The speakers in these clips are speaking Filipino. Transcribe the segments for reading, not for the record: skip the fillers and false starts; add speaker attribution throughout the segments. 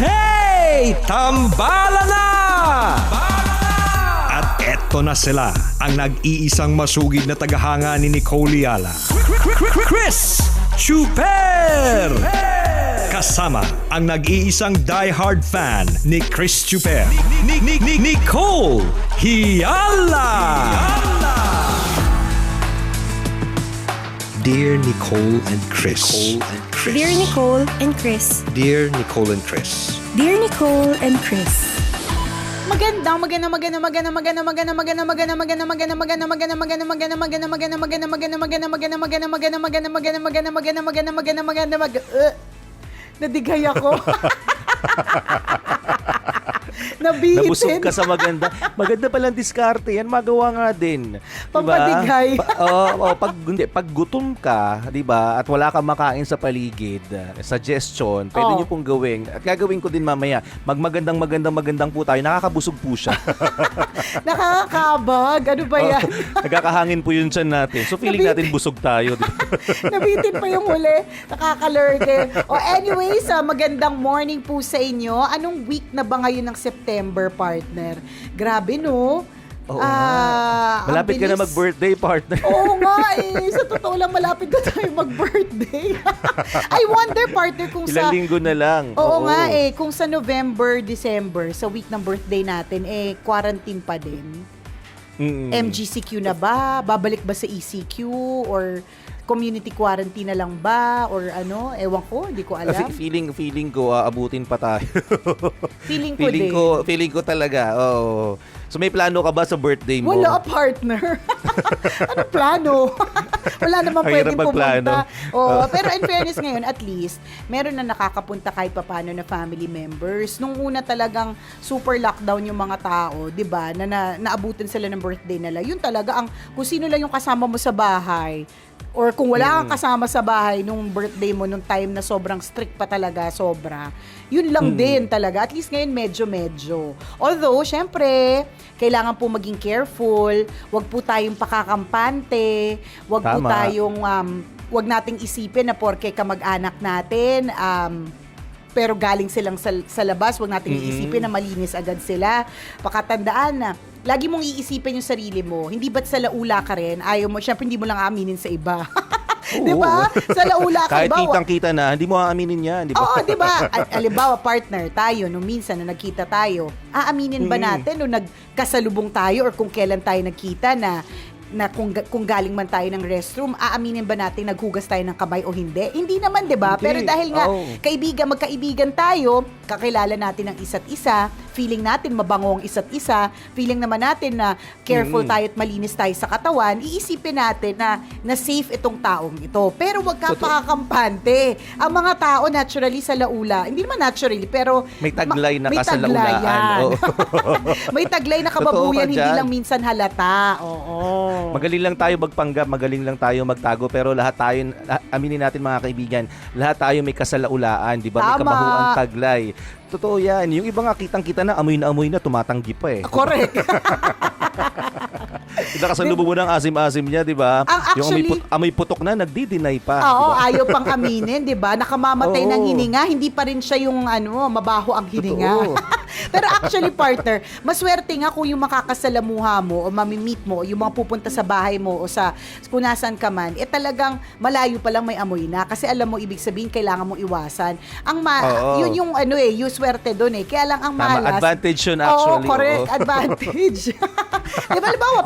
Speaker 1: Hey! Tambala na! At eto na sila, ang nag-iisang masugid na tagahanga ni Nicole Yala. Chris Chuper! Kasama ang nag-iisang diehard fan ni Chris Chuper. Nicole Yala! Dear Nicole and Chris.
Speaker 2: Dear Nicole and Chris.
Speaker 1: Dear Nicole and Chris.
Speaker 2: Dear Nicole and Chris.
Speaker 3: Magandang nadigay ako. Nabihitin.
Speaker 4: Nabusog ka sa maganda. Maganda palang diskarte yan. Magawa nga din.
Speaker 3: Pampadigay.
Speaker 4: Pag gutom ka, di ba, at wala kang makain sa paligid, suggestion, pwede nyo pong gawin. At gagawin ko din mamaya. Magandang po tayo. Nakakabusog po siya.
Speaker 3: Nakakabag. Ano ba yan?
Speaker 4: Nagkakahangin po yun tiyan natin. So feeling natin busog tayo. Di ba?
Speaker 3: Nabitin pa yung huli. Nakakalerte. Anyways, magandang morning po sa inyo. Anong week na ba ngayon ng September, partner? Grabe, no?
Speaker 4: Oo nga. Malapit ka na mag-birthday, partner.
Speaker 3: Oo nga eh. Sa totoo lang, malapit na tayo mag-birthday. I wonder, partner, kung
Speaker 4: Ilang linggo na lang.
Speaker 3: Oo nga eh. Kung sa November, December, sa week ng birthday natin, quarantine pa din. MGCQ na ba? Babalik ba sa ECQ? Or community quarantine na lang ba? Or ano? Ewan ko, hindi ko alam.
Speaker 4: Feeling ko aabutin pa tayo.
Speaker 3: Feeling
Speaker 4: ko talaga. Oo. So may plano ka ba sa birthday mo?
Speaker 3: Wala, partner. Ano plano? Wala naman pwedeng pumunta. Pero in fairness ngayon, at least, meron na nakakapunta kahit papano na family members. Nung una talagang super lockdown yung mga tao, di ba, na naabutan sila ng birthday nila. Yun talaga, kung sino lang yung kasama mo sa bahay, or kung wala kang kasama sa bahay nung birthday mo, nung time na sobrang strict pa talaga, yun lang din talaga. At least ngayon, medyo. Although, syempre, kailangan po maging careful. Wag po tayong pakakampante. Wag po tayong, wag nating isipin na porke kamag-anak natin, pero galing silang sa labas, wag nating iisipin na malinis agad sila. Pakatandaan na, lagi mong iisipin yung sarili mo. Hindi ba't sa laula ka rin? Ayaw mo, syempre hindi mo lang aminin sa iba. Di ba? Sa laula ka.
Speaker 4: Kahit kitang-kita na, hindi mo aaminin yan. Di ba?
Speaker 3: Oo, di ba? Alimbawa, partner tayo, nung minsan na nagkita tayo, aaminin ba natin nung nagkasalubong tayo or kung kailan tayo nagkita na kung galing man tayo ng restroom, aaminin ba natin naghugas tayo ng kamay o hindi? Hindi naman, di ba? Pero dahil nga, magkaibigan tayo, kakilala natin ang isa't isa, feeling natin mabango ang isa't isa, feeling naman natin na careful tayo at malinis tayo sa katawan, iisipin natin na safe itong taong ito. Pero wag ka pakakampante. Ang mga tao naturally sa laula, hindi naman naturally, pero
Speaker 4: may taglay na kasalaulaan.
Speaker 3: May taglay na kababuyan, hindi lang minsan halata. Oo.
Speaker 4: Magaling lang tayo magpanggap, magaling lang tayo magtago, pero lahat tayo, aminin natin mga kaibigan, lahat tayo may kasalaulaan, di ba? May kamahuang taglay. Totoo yan. Yung iba nga kitang-kita na, amoy na, tumatanggi pa eh.
Speaker 3: Correct.
Speaker 4: Nakasalubong mo ng asim-asim niya, di ba?
Speaker 3: Actually,
Speaker 4: yung amoy putok na, nagdi-deny pa.
Speaker 3: Oo,
Speaker 4: diba?
Speaker 3: Ayaw pang aminin, di ba? Nakamamatay ng hininga, hindi pa rin siya yung mabaho ang hininga. Pero actually, partner, maswerte nga kung yung makakasalamuha mo o mamimit mo, yung mga pupunta sa bahay mo o sa kung nasaan ka man, talagang malayo pa lang may amoy na. Kasi alam mo, ibig sabihin, kailangan mong iwasan. Yun yung yung swerte doon eh. Kaya lang ang malas.
Speaker 4: Advantage yun actually.
Speaker 3: Oo, correct. Advantage. Di ba, halimbawa,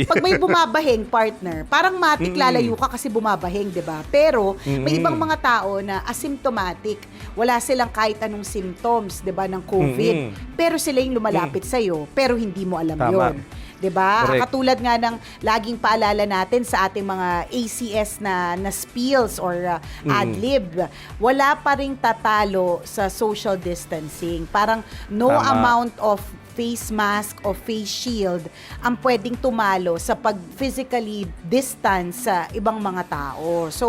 Speaker 3: pag may bumabahing partner, parang matik lalayo ka kasi bumabahing, di ba? Pero, may ibang mga tao na asymptomatic. Wala silang kahit anong symptoms, di ba, ng COVID. Pero sila yung lumalapit sa'yo, pero hindi mo alam yun. Diba? Katulad nga ng laging paalala natin sa ating mga ACS na spills or ad-lib, wala pa ring tatalo sa social distancing. Parang no amount of face mask o face shield ang pwedeng tumalo sa pag-physically distance sa ibang mga tao. So,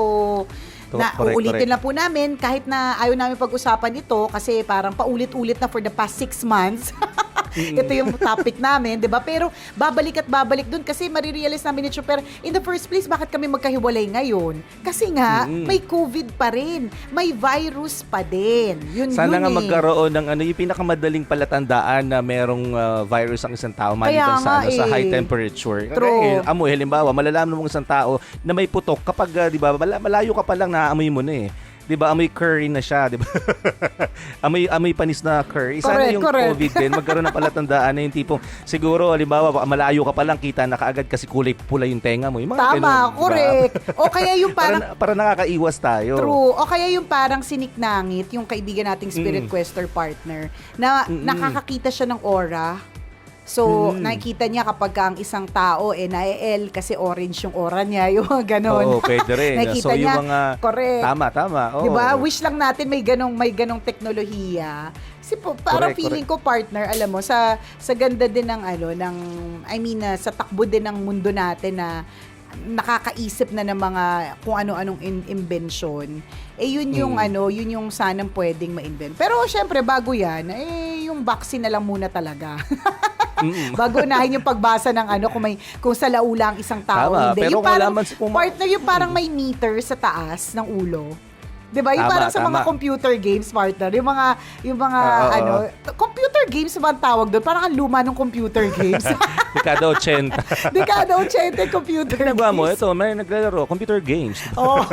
Speaker 3: uulitin lang po namin kahit na ayaw namin pag-usapan ito kasi parang paulit-ulit na for the past 6 months. ito yung topic namin, di ba? Pero babalik at babalik dun kasi marirealize namin ni Chuper, in the first place, bakit kami magkahiwalay ngayon? Kasi nga, may COVID pa rin. May virus pa din.
Speaker 4: Sana nga
Speaker 3: eh.
Speaker 4: magkaroon ng yung pinakamadaling palatandaan na merong virus ang isang tao maliban
Speaker 3: Kaya nga
Speaker 4: sa high temperature.
Speaker 3: True.
Speaker 4: Amoy, halimbawa, malalaman mo ng isang tao na may putok kapag, di ba, malayo ka pa lang naaamoy mo na eh. 'Di ba, amoy curry na siya, 'di ba? amoy panis na curry. Sana yung COVID din magkaroon ng palatandaan na yung tipong siguro halimbawa malayo ka pa lang kita na kaagad kasi kulay pula yung tenga mo. Yung mga
Speaker 3: Tama,
Speaker 4: ganun,
Speaker 3: correct.
Speaker 4: Diba?
Speaker 3: O kaya yung parang
Speaker 4: para nakakaiwas tayo.
Speaker 3: True. O kaya yung parang siniknangit, yung kaibigan nating spirit quester partner, na nakakakita siya ng aura. So, nakikita niya kapag ang isang tao na-L kasi orange yung aura niya, yung mga ganon.
Speaker 4: Oo, pwede rin.
Speaker 3: Nakikita
Speaker 4: So,
Speaker 3: niya,
Speaker 4: yung mga
Speaker 3: correct.
Speaker 4: Tama. Oo.
Speaker 3: Diba? Wish lang natin may ganong teknolohiya. Kasi po, parang feeling ko partner, alam mo, sa ganda din ng sa takbo din ng mundo natin na nakakaisip na ng mga kung ano-anong invention. Yun yung sanang pwedeng ma-invent. Pero syempre bago 'yan, yung vaccine na lang muna talaga. Bago unahin yung pagbasa ng kung sa laula ang isang tao.
Speaker 4: Tama,
Speaker 3: hindi.
Speaker 4: pero
Speaker 3: Yung parang,
Speaker 4: kung
Speaker 3: partner, yung parang may meter sa taas ng ulo. 'Di ba? Yung
Speaker 4: Tama,
Speaker 3: parang sa mga computer games, partner. Yung mga computer games ba ang tawag doon? Parang ang luma ng computer games.
Speaker 4: Dekada 80.
Speaker 3: Dekada 80 computer games.
Speaker 4: Nagawa mo, ito, may naglalaro, computer games.
Speaker 3: Oh.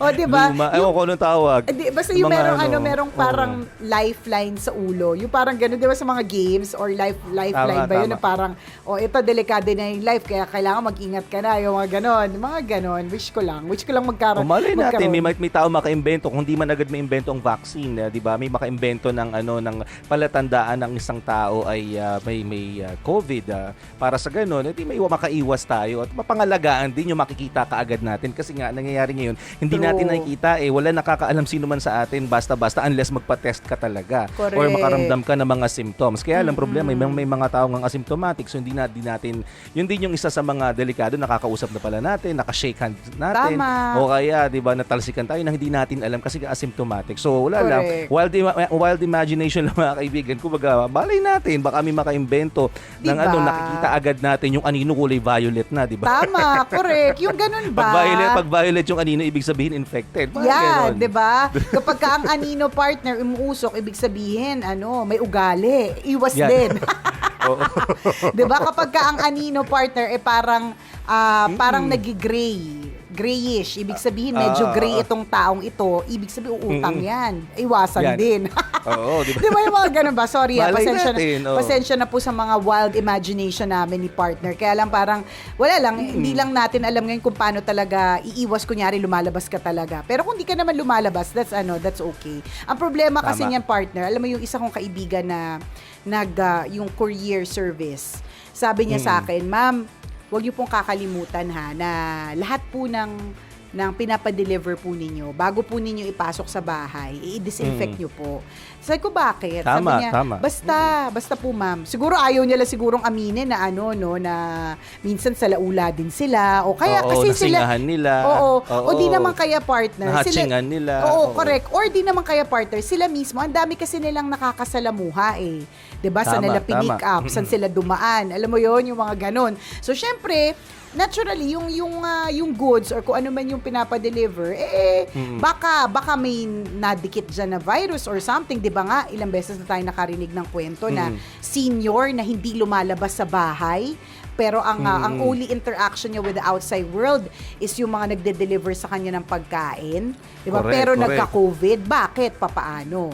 Speaker 3: O, di ba?
Speaker 4: Luma, ewan ko anong tawag.
Speaker 3: Basta yung merong parang lifeline sa ulo. Yung parang gano'n, di ba sa mga games or lifeline ba yun? Na parang, ito, delikado na yung life, kaya kailangan mag-ingat ka na. Yung mga gano'n. Mga gano'n. Wish ko lang magkaroon.
Speaker 4: Malay natin, may tao makaimbento. Kung di man agad may invento ang vaccine, di ba? May makaimbento ng palatandaan ng isang tao ay may COVID. Para sa gano'n, hindi may makaiwas tayo. At mapangalagaan din yung makikita kaagad natin. Kasi nga, nangyayari ngayon, hindi natin nakikita wala nakakaalam sino man sa atin basta unless magpa-test ka talaga.
Speaker 3: Correct.
Speaker 4: Or makaramdam ka ng mga symptoms. Kaya lang problema, may mga tao ng asymptomatic, so hindi natin, yun din yung isa sa mga delikado, nakakausap na pala natin, nakashake hand natin.
Speaker 3: Tama.
Speaker 4: O kaya, di ba, natalsikan tayo na hindi natin alam kasi asymptomatic. So wala
Speaker 3: Correct.
Speaker 4: lang, wild imagination lang mga kaibigan. Kumbaga, balay natin, baka may makaimbento ng nakikita agad natin yung anino kulay violet na, di ba?
Speaker 3: Tama, correct. Yung ganun ba?
Speaker 4: Pag violet yung anino, ibig sabihin infected.
Speaker 3: Yan, 'di ba? Kapag ka ang anino partner umuusok, ibig sabihin may ugali. Iwas din. 'Di ba? Kapag ka ang anino partner parang grayish. Ibig sabihin medyo gray itong taong ito. Ibig sabihin utang 'yan. Iwasan din.
Speaker 4: Oo, 'di ba?
Speaker 3: 'Di ba yung mga ganun ba? Sorry, pasensya
Speaker 4: natin,
Speaker 3: na po sa mga wild imagination namin ni partner. Kaya lang parang wala lang, hindi lang natin alam ngayon kung paano talaga iiwas, kunyari lumalabas ka talaga. Pero kung di ka naman lumalabas, that's okay. Ang problema kasi niyan, partner, alam mo yung isa kong kaibigan na yung courier service. Sabi niya sa akin, "Ma'am, huwag niyo pong kakalimutan na lahat po ng pinapadeliver po ninyo, bago po ninyo ipasok sa bahay, i-disinfect nyo po." Sabi ko, bakit? Sabi niya, basta po ma'am. Siguro ayaw niya lang sigurong aminin na na minsan sa laula din sila, o kaya kasi sila,
Speaker 4: nila.
Speaker 3: o di naman kaya partner.
Speaker 4: Nahatsingan nila.
Speaker 3: Oo, correct. Or di naman kaya partner, sila mismo, ang dami kasi nilang nakakasalamuha 'di ba? Saan nila pinick up, saan sila dumaan. Alam mo yon, yung mga ganon. So, syempre, naturally, yung goods or kung ano man yung pinapadeliver, baka may nadikit dyan na virus or something. Di ba nga, ilang beses na tayo nakarinig ng kwento na senior na hindi lumalabas sa bahay, pero ang only interaction niya with the outside world is yung mga nagde-deliver sa kanya ng pagkain. Di ba? Pero nagka-COVID, bakit? Papaano?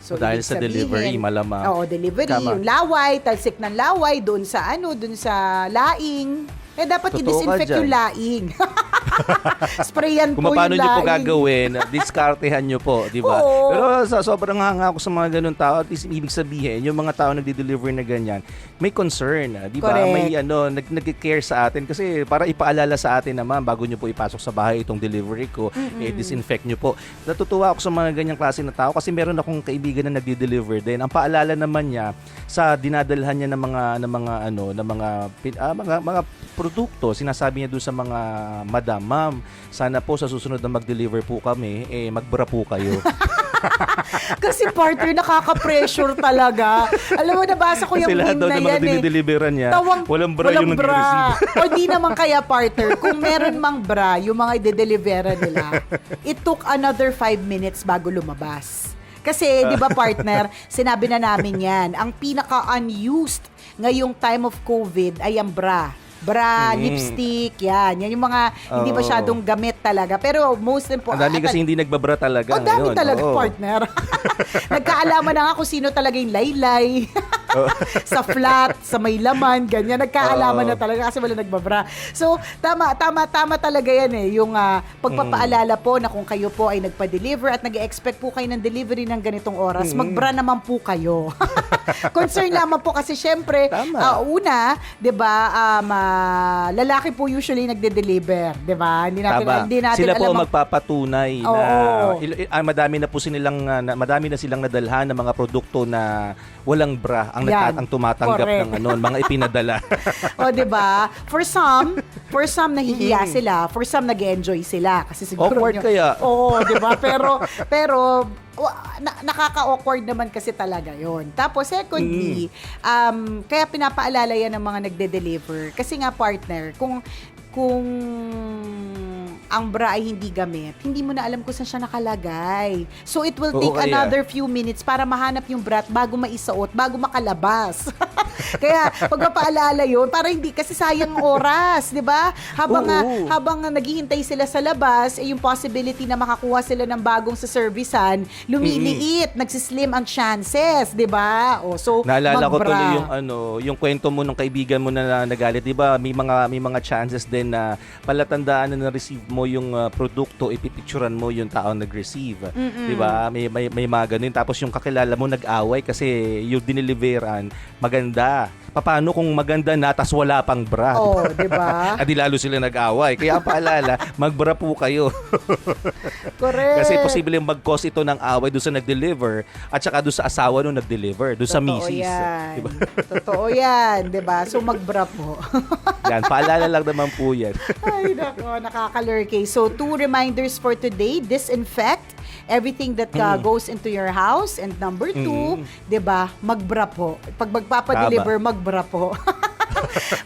Speaker 4: So, dahil sa delivery, malamang.
Speaker 3: Oo, delivery. Tama. Yung laway, talsik ng laway, doon sa laing. Dapat i-disinfect yung laing. Sprayan
Speaker 4: kung
Speaker 3: po yung laing.
Speaker 4: Kung paano nyo po gagawin, diskartehan nyo po, di ba? Pero sobrang hanga ako sa mga ganun tao, at least ibig sabihin, yung mga tao nagde-deliver na ganyan, may concern, di ba? May nag-care sa atin kasi para ipaalala sa atin naman bago nyo po ipasok sa bahay itong delivery ko, disinfect nyo po. Natutuwa ako sa mga ganyang klase na tao kasi meron akong kaibigan na nagde-deliver din. Ang paalala naman niya sa dinadalhan niya ng mga produkto, sinasabi niya doon sa mga madam, "Ma'am, sana po sa susunod na mag-deliver po kami, magbura po kayo."
Speaker 3: Kasi partner, nakaka-pressure talaga. Alam mo, nabasa ko yung
Speaker 4: Kasi lahat
Speaker 3: meme
Speaker 4: daw
Speaker 3: na
Speaker 4: ng mga
Speaker 3: yan eh.
Speaker 4: dinideliveran niya, walang bra yung
Speaker 3: walang bra.
Speaker 4: nag-receive.
Speaker 3: O di naman kaya partner, kung meron mang bra, yung mga i-delivera nila, it took another 5 minutes bago lumabas. Kasi, di ba partner, sinabi na namin yan, ang pinaka-unused ngayong time of COVID ay ang bra. Lipstick, yan. Yan yung mga hindi masyadong gamit talaga. Pero most important...
Speaker 4: Ang dami kasi hindi nagbabra talaga
Speaker 3: ang dami
Speaker 4: ngayon.
Speaker 3: talaga, partner. Nagkaalaman na nga kung sino talaga yung laylay. Sa flat, sa may laman, ganyan. Nagkaalaman na talaga kasi wala nagbabra. So, tama talaga yan eh. Yung pagpapaalala po na kung kayo po ay nagpa-deliver at nag-expect po kayo ng delivery ng ganitong oras, magbra naman po kayo. Concern lamang po kasi syempre, una, 'di ba, lalaki po usually nagde-deliver, 'di ba? Hindi natin
Speaker 4: sila po
Speaker 3: alam
Speaker 4: magpapatunay na madami na silang nadalhan ng mga produkto na walang bra ang tumatanggap
Speaker 3: correct.
Speaker 4: ng mga ipinadala.
Speaker 3: O, 'di ba? For some nahihiya sila, for some nag-enjoy sila kasi siguro
Speaker 4: Awkward kaya.
Speaker 3: Oo, 'di ba? Pero nakaka-awkward naman kasi talaga yon. Tapos secondly, kaya pinapaalala yan ng mga nagde-deliver. Kasi nga partner, kung ang bra ay hindi gamit, hindi mo na alam kung saan siya nakalagay. So it will take another few minutes para mahanap yung bra bago maisuot, bago makalabas. Kaya pagpapaalala yun, para hindi, kasi sayang oras, di ba? Habang naghihintay sila sa labas, yung possibility na makakuha sila ng bagong sa servicean, lumiliit, nagsislim ang chances, di ba? So
Speaker 4: naalala ko
Speaker 3: magbra.
Speaker 4: tuloy yung kwento mo ng kaibigan mo na nagalit, di ba? May mga chances din na palatandaan na na-receive mo yung produkto, ipipicturan mo yung taong nag-receive. Di ba? May mga ganun. Tapos yung kakilala mo nag-away kasi yung diniliveran maganda. Paano kung maganda na tas wala pang bra?
Speaker 3: Oh, di ba?
Speaker 4: Adi lalo sila nag-away. Kaya paalala, magbra po kayo.
Speaker 3: Correct.
Speaker 4: Kasi posible mag-cause ito ng away doon sa nag-deliver at saka doon sa asawa nung nag-deliver, doon sa misis.
Speaker 3: Yan.
Speaker 4: Diba?
Speaker 3: Totoo yan, di ba? So magbra po.
Speaker 4: Yan, paalala lang naman po yan.
Speaker 3: Ay, nako, nakakalurkay. So, 2 reminders for today. Disinfect everything that goes into your house. And number 2, di ba, magbra po. Pag magpapadeliver, magbra po.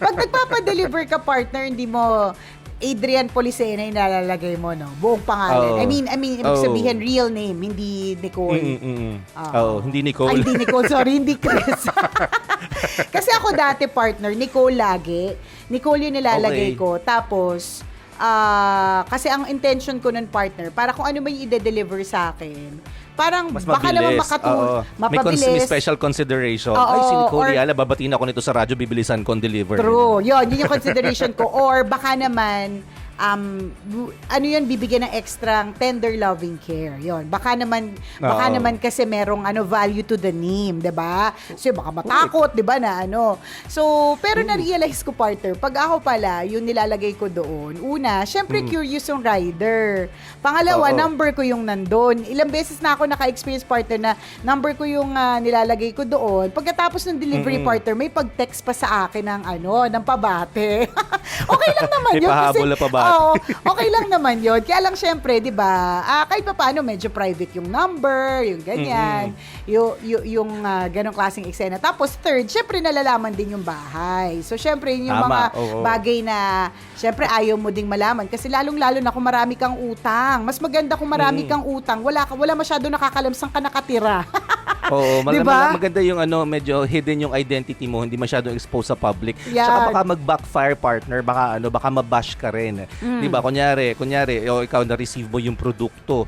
Speaker 3: Pag nagpapadeliver ka, partner, hindi mo Adrian Policena yung nalalagay mo, no? Buong pangalan. I mean, ibig sabihin, real name, hindi Nicole.
Speaker 4: Hindi Nicole.
Speaker 3: Ay, hindi Nicole. Sorry, hindi Chris. Kasi ako dati, partner, Nicole lagi. Nicole yung nilalagay ko. Tapos, kasi ang intention ko nun, partner, para kung ano may i-deliver sa akin, parang
Speaker 4: mas
Speaker 3: baka naman mapabilis.
Speaker 4: May special consideration. Ay, si Nicole Yala, babatiin ako nito sa radyo, bibilisan ko deliver.
Speaker 3: True. Yun yung consideration ko. Or baka naman, bibigyan ng extra tender loving care. Yun. Baka naman kasi merong value to the name, 'di ba? So baka matakot, 'di ba na So, pero na-realize ko, partner, pag ako pala, yung nilalagay ko doon. Una, syempre curious yung rider. Pangalawa, number ko yung nandun. Ilang beses na ako naka-experience, partner, na number ko yung nilalagay ko doon. Pagkatapos ng delivery, partner, may pag-text pa sa akin ng pabate. Okay lang naman yun.
Speaker 4: Pahabol na pabate.
Speaker 3: Oo, okay lang naman yun. Kaya lang syempre, di ba, kahit pa paano, medyo private yung number, yung ganyan, yung ganong klaseng eksena. Tapos third, syempre nalalaman din yung bahay. So syempre, yung mga bagay na, syempre ayaw mo ding malaman. Kasi lalong-lalo na kung marami kang utang. Mas maganda kung marami kang utang. Wala masyado nakakalamsang ka nakatira.
Speaker 4: Oo,
Speaker 3: diba?
Speaker 4: Maganda yung medyo hidden yung identity mo, hindi masyadong exposed sa public.
Speaker 3: Yan.
Speaker 4: Saka baka mag-backfire, partner, baka mabash ka rin. 'Di ba? Kunyari, ikaw na-receive mo yung produkto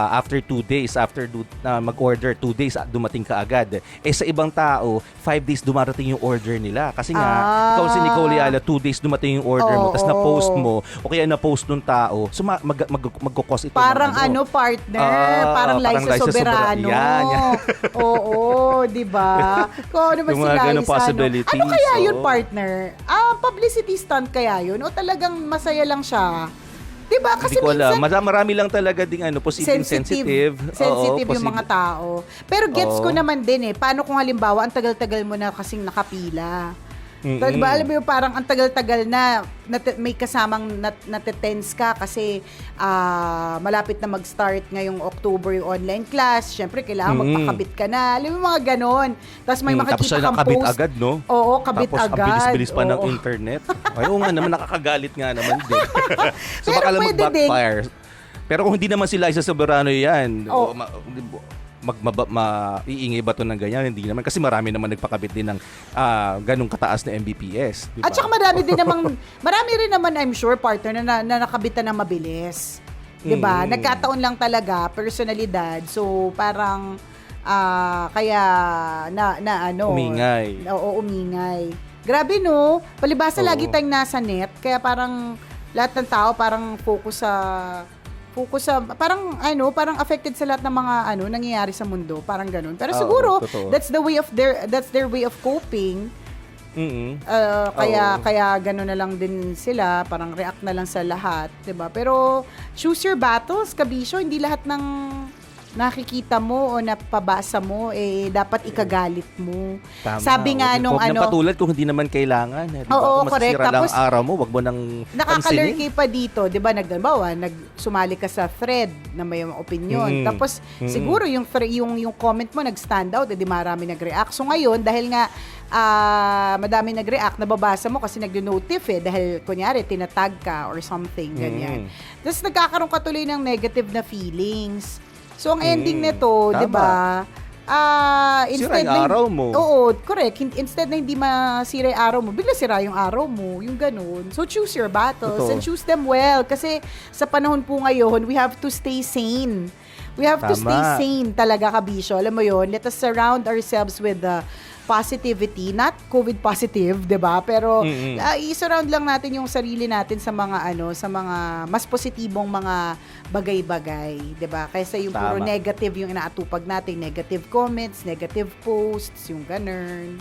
Speaker 4: after 2 days, after mag-order 2 days, dumating ka agad. Sa ibang tao, 5 days dumarating yung order nila. Kasi nga, ikaw si Nicole Yala, 2 days dumating yung order mo, tapos na-post mo, o kaya na-post nung tao, so magkukos ito.
Speaker 3: Parang partner, parang Liza Soberano.
Speaker 4: Yan.
Speaker 3: Oo, di ba? Kung ano ba
Speaker 4: yung
Speaker 3: si
Speaker 4: mga ganung
Speaker 3: Liza,
Speaker 4: possibilities.
Speaker 3: Ano kaya yun, partner? Publicity stunt kaya yun? O talagang masaya lang siya? Di ba? Kasi
Speaker 4: hindi ko alam.
Speaker 3: minsan,
Speaker 4: marami lang talaga ding positive sensitive.
Speaker 3: Sensitive yung mga tao. Pero gets ko naman din paano kung halimbawa, ang tagal-tagal mo na kasing nakapila. Diba, alam mo yung parang ang tagal-tagal na may kasamang natetense ka kasi malapit na mag-start ngayong October yung online class. Siyempre, kailangan magpakabit ka na. Alam mo yung mga ganon. Tapos may makikita kang
Speaker 4: kabit
Speaker 3: post.
Speaker 4: agad, no?
Speaker 3: Oo, kabit
Speaker 4: Tapos,
Speaker 3: agad.
Speaker 4: ang bilis-bilis pa ng
Speaker 3: Oo.
Speaker 4: internet. Ay, oo nga naman, nakakagalit nga naman din. So,
Speaker 3: Pero
Speaker 4: baka lang
Speaker 3: pwede
Speaker 4: mag-backfire. Pero kung hindi naman sila isa soberano yan,
Speaker 3: Oo.
Speaker 4: iingay ba ito ng ganyan? Hindi naman. Kasi marami naman nagpakabit din ng ganong kataas na Mbps. Diba?
Speaker 3: At saka marami rin naman, I'm sure, partner na nakabitan ng mabilis. 'Di ba? Nagkataon lang talaga, personalidad. So, parang kaya
Speaker 4: Umingay.
Speaker 3: Oo, umingay. Grabe, no? Palibasa
Speaker 4: Oo.
Speaker 3: lagi tayong nasa net, kaya parang lahat ng tao parang focus sa parang affected sa lahat ng mga nangyayari sa mundo, parang ganun. Pero
Speaker 4: Oo,
Speaker 3: siguro
Speaker 4: totoo.
Speaker 3: that's their way of coping.
Speaker 4: Mm-mm.
Speaker 3: Kaya gano'n na lang din sila, parang react na lang sa lahat, 'di ba? Pero choose your battles, kabisyo, hindi lahat ng nakikita mo o napabasa mo dapat ikagalit mo.
Speaker 4: Tama.
Speaker 3: Sabi nga nung
Speaker 4: Huwag na patulad kung hindi naman kailangan. Diba?
Speaker 3: Oo,
Speaker 4: Kung
Speaker 3: correct.
Speaker 4: masisira lang
Speaker 3: Tapos,
Speaker 4: ang araw mo, wag mo nang
Speaker 3: nakakalurky pa dito, 'di ba? Sumali ka sa thread na may mga opinion. Tapos siguro yung comment mo nag-stand out, di marami nag-react. So ngayon, dahil nga madami nag-react, nababasa mo kasi nag-notif dahil kunyari tinatag ka or something ganyan. Tapos nagkakaroon ka tuloy ng negative na feelings. So ang ending nito, 'di ba?
Speaker 4: Sira yung araw mo.
Speaker 3: Oo, correct. Instead na hindi masira yung araw mo, bigla sira yung araw mo, yung ganun. So choose your battles and choose them well. Kasi sa panahon po ngayon, we have to stay sane. We have to stay sane talaga, kabisyo. Alam mo yon, let us surround ourselves with positivity, not COVID positive, 'di ba? Pero i-surround lang natin yung sarili natin sa mga mas positibong mga bagay-bagay, 'di ba? Kaysa yung puro negative yung inaatupag natin, negative comments, negative posts, yung ganun.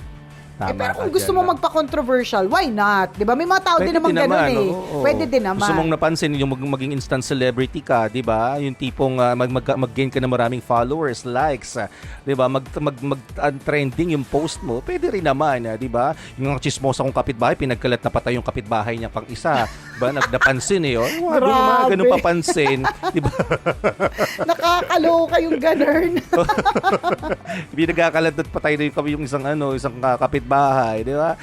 Speaker 3: Pero kung gusto mo magpa-controversial, why not? 'Di ba? May mga tao din naman ganun eh.
Speaker 4: Oo.
Speaker 3: Pwede din naman.
Speaker 4: Gusto mong napansin yung maging instant celebrity ka, 'di ba? Yung tipong mag-gain ka ng maraming followers, likes, 'di ba? Trending yung post mo. Pwede rin naman, 'di ba? Yung chismosa kong kapitbahay, pinagkalat na patay yung kapitbahay niya pang isa, 'di ba? Napansin ganun papansin, 'di ba?
Speaker 3: Nakakaloka yung ganun.
Speaker 4: Pinagkakalat at patay na yung isang kapitbahay, di ba?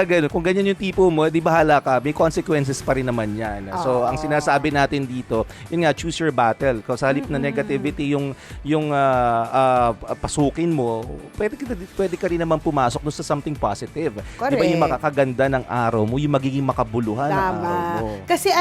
Speaker 4: Ganun. Kung ganyan yung tipo mo, di bahala ka, may consequences pa rin naman yan. So, ang sinasabi natin dito, yun nga, choose your battle. Kung sa halip na negativity yung pasukin mo, pwede ka rin naman pumasok doon sa something positive.
Speaker 3: Correct.
Speaker 4: Di ba yung makakaganda ng araw mo, yung magiging makabuluhan ng araw mo.
Speaker 3: Kasi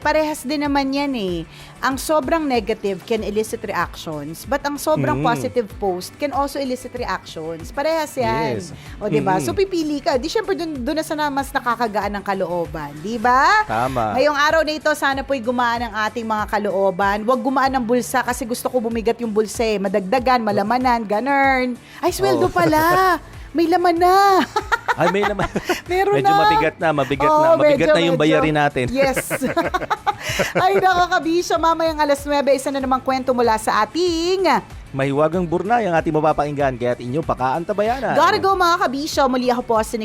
Speaker 3: parehas din naman yan eh. Ang sobrang negative can elicit reactions, but ang sobrang positive post can also elicit reactions. Parehas yan.
Speaker 4: Yes.
Speaker 3: O, diba? So, pipili ka. Di syempre, dun na sana mas nakakagaan ng kalooban. Diba?
Speaker 4: Tama.
Speaker 3: Ngayong araw na ito, sana po'y gumaan ang ating mga kalooban. Huwag gumaan ng bulsa kasi gusto ko bumigat yung bulsa eh. Madagdagan, malamanan, ganun. Ay, sweldo pala. May laman na.
Speaker 4: Ay, may naman.
Speaker 3: Meron
Speaker 4: Medyo
Speaker 3: na.
Speaker 4: mabigat na. Mabigat na yung bayarin natin.
Speaker 3: Yes. Ay, nakakabisyo. Mamayang 9:00, isa na namang kwento mula sa ating
Speaker 4: Mahiwagang Burnay ang ating mapapakinggan, kaya't inyong pakaantabayanan.
Speaker 3: Gotta go, mga kabisyo. Muli ako po si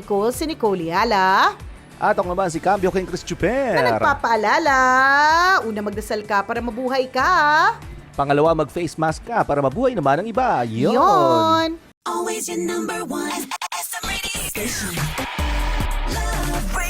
Speaker 3: Nicole Yala.
Speaker 4: At ako naman si Cambio King Chris Chuper.
Speaker 3: Na nagpapaalala, una magdasal ka para mabuhay ka.
Speaker 4: Pangalawa, mag-face mask ka para mabuhay naman ang iba.
Speaker 3: Yon.
Speaker 5: Always your number one. SM Radio Station. Love Radio.